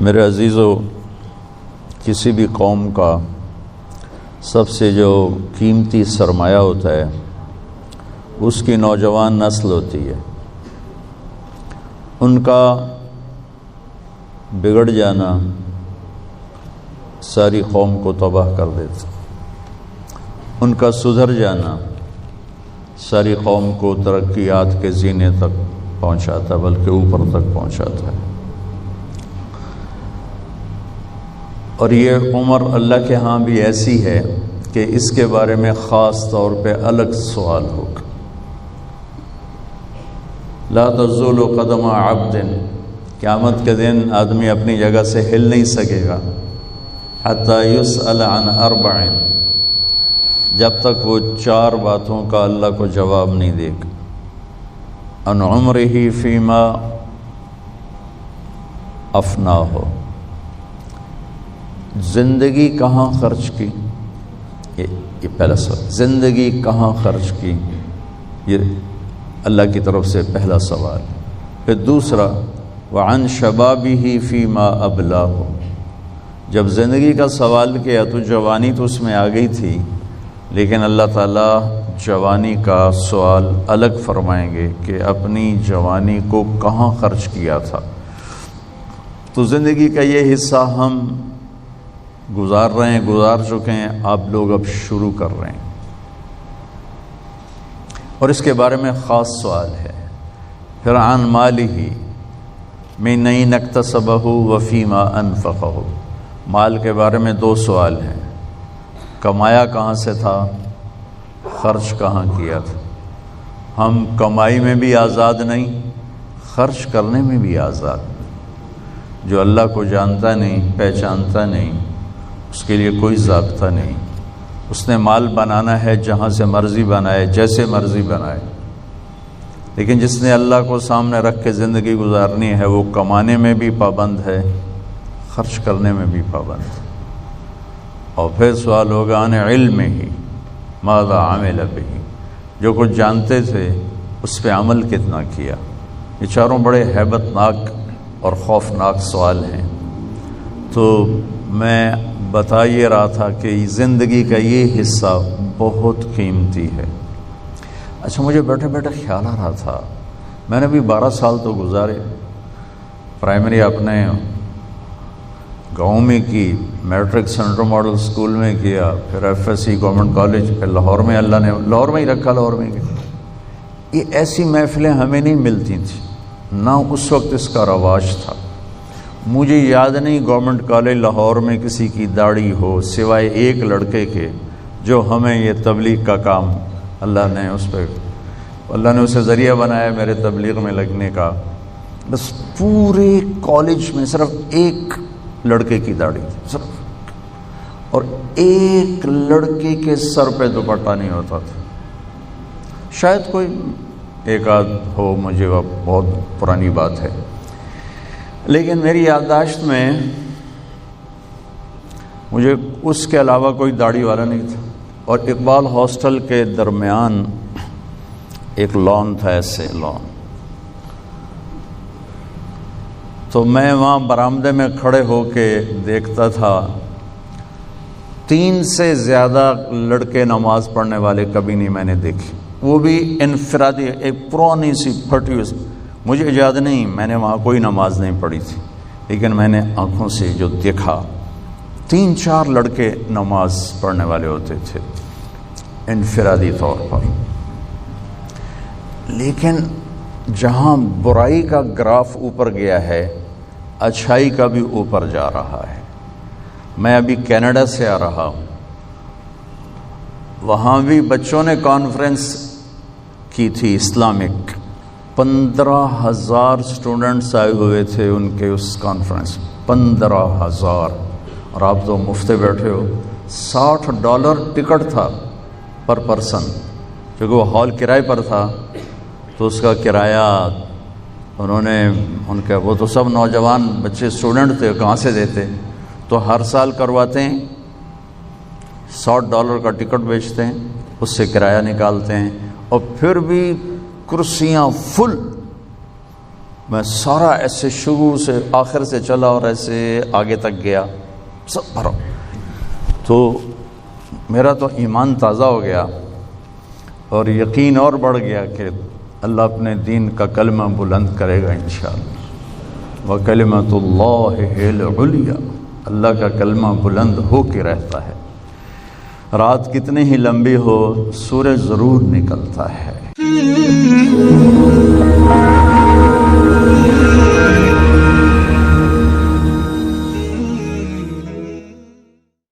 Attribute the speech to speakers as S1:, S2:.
S1: میرے عزیزو، کسی بھی قوم کا سب سے جو قیمتی سرمایہ ہوتا ہے اس کی نوجوان نسل ہوتی ہے۔ ان کا بگڑ جانا ساری قوم کو تباہ کر دیتا، ان کا سدھر جانا ساری قوم کو ترقیات کے زینے تک پہنچاتا، بلکہ اوپر تک پہنچاتا ہے۔ اور یہ عمر اللہ کے ہاں بھی ایسی ہے کہ اس کے بارے میں خاص طور پہ الگ سوال ہوگا۔ لا تزول قدم عبد، قیامت کے دن آدمی اپنی جگہ سے ہل نہیں سکے گا، حتی یسأل عن اربع، جب تک وہ 4 باتوں کا اللہ کو جواب نہیں دے گا۔ عن عمرہ فیما افناہ، زندگی کہاں خرچ کی، یہ پہلا سوال، زندگی کہاں خرچ کی، یہ اللہ کی طرف سے پہلا سوال۔ پھر دوسرا، وعن شبابہ فیما ابلاہ، جب زندگی کا سوال کیا تو جوانی تو اس میں آ گئی تھی، لیکن اللہ تعالیٰ جوانی کا سوال الگ فرمائیں گے کہ اپنی جوانی کو کہاں خرچ کیا تھا۔ تو زندگی کا یہ حصہ ہم گزار چکے ہیں، آپ لوگ اب شروع کر رہے ہیں، اور اس کے بارے میں خاص سوال ہے۔ پھر عن مالہ من أين اکتسبہ وفیما انفقہ، مال کے بارے میں 2 سوال ہیں، کمایا کہاں سے تھا، خرچ کہاں کیا تھا۔ ہم کمائی میں بھی آزاد نہیں، خرچ کرنے میں بھی آزاد۔ جو اللہ کو جانتا نہیں، پہچانتا نہیں، اس کے لیے کوئی ضابطہ نہیں، اس نے مال بنانا ہے جہاں سے مرضی بنائے، جیسے مرضی بنائے۔ لیکن جس نے اللہ کو سامنے رکھ کے زندگی گزارنی ہے، وہ کمانے میں بھی پابند ہے، خرچ کرنے میں بھی پابند ہے۔ اور پھر سوال ہوگا عن علمہ ماذا عمل بہ، جو کچھ جانتے تھے اس پہ عمل کتنا کیا۔ یہ چاروں بڑے ہیبت ناک اور خوفناک سوال ہیں۔ تو میں بتا یہ رہا تھا کہ زندگی کا یہ حصہ بہت قیمتی ہے۔ اچھا، مجھے بیٹھے بیٹھے خیال آ رہا تھا، میں نے بھی 12 سال تو گزارے، پرائمری اپنے گاؤں میں کی، میٹرک سینٹرل ماڈل اسکول میں کیا، پھر FSC گورنمنٹ کالج، پھر لاہور میں اللہ نے لاہور میں ہی رکھا، لاہور میں کیا۔ یہ ایسی محفلیں ہمیں نہیں ملتی تھیں، نہ اس وقت اس کا رواج تھا۔ مجھے یاد نہیں گورنمنٹ کالج لاہور میں کسی کی داڑھی ہو، سوائے ایک لڑکے کے جو ہمیں یہ تبلیغ کا کام اللہ نے اسے ذریعہ بنایا میرے تبلیغ میں لگنے کا۔ بس پورے کالج میں صرف ایک لڑکے کی داڑھی تھی صرف، اور ایک لڑکے کے سر پہ دوپٹہ نہیں ہوتا تھا۔ شاید کوئی ایک آدھ ہو، مجھے بہت پرانی بات ہے، لیکن میری یادداشت میں مجھے اس کے علاوہ کوئی داڑھی والا نہیں تھا۔ اور اقبال ہاسٹل کے درمیان ایک لان تھا، ایسے لان، تو میں وہاں برآمدے میں کھڑے ہو کے دیکھتا تھا، 3 سے زیادہ لڑکے نماز پڑھنے والے کبھی نہیں میں نے دیکھی، وہ بھی انفرادی، ایک پرانی سی پھٹی ہوئی۔ مجھے یاد نہیں میں نے وہاں کوئی نماز نہیں پڑھی تھی، لیکن میں نے آنکھوں سے جو دیکھا، 3-4 لڑکے نماز پڑھنے والے ہوتے تھے انفرادی طور پر۔ لیکن جہاں برائی کا گراف اوپر گیا ہے، اچھائی کا بھی اوپر جا رہا ہے۔ میں ابھی کینیڈا سے آ رہا ہوں، وہاں بھی بچوں نے کانفرنس کی تھی اسلامک، 15,000 اسٹوڈنٹس آئے ہوئے تھے ان کے اس کانفرنس، 15,000، اور آپ تو مفت بیٹھے ہو۔ $60 ٹکٹ تھا پر پرسن، کیونکہ وہ ہال کرائے پر تھا، تو اس کا کرایہ انہوں نے وہ تو سب نوجوان بچے اسٹوڈنٹ تھے، کہاں سے دیتے، تو ہر سال کرواتے ہیں، $60 کا ٹکٹ بیچتے ہیں، اس سے کرایہ نکالتے ہیں، اور پھر بھی کرسیاں فل، میں سارا ایسے شروع سے آخر سے چلا اور ایسے آگے تک گیا، سب بھرا، تو میرا تو ایمان تازہ ہو گیا اور یقین اور بڑھ گیا کہ اللہ اپنے دین کا کلمہ بلند کرے گا انشاءاللہ۔ وَكَلِمَةُ اللَّهِ هِيَ الْعُلْيَا، اللہ کا کلمہ بلند ہو کے رہتا ہے، رات کتنی ہی لمبی ہو سورج ضرور نکلتا ہے۔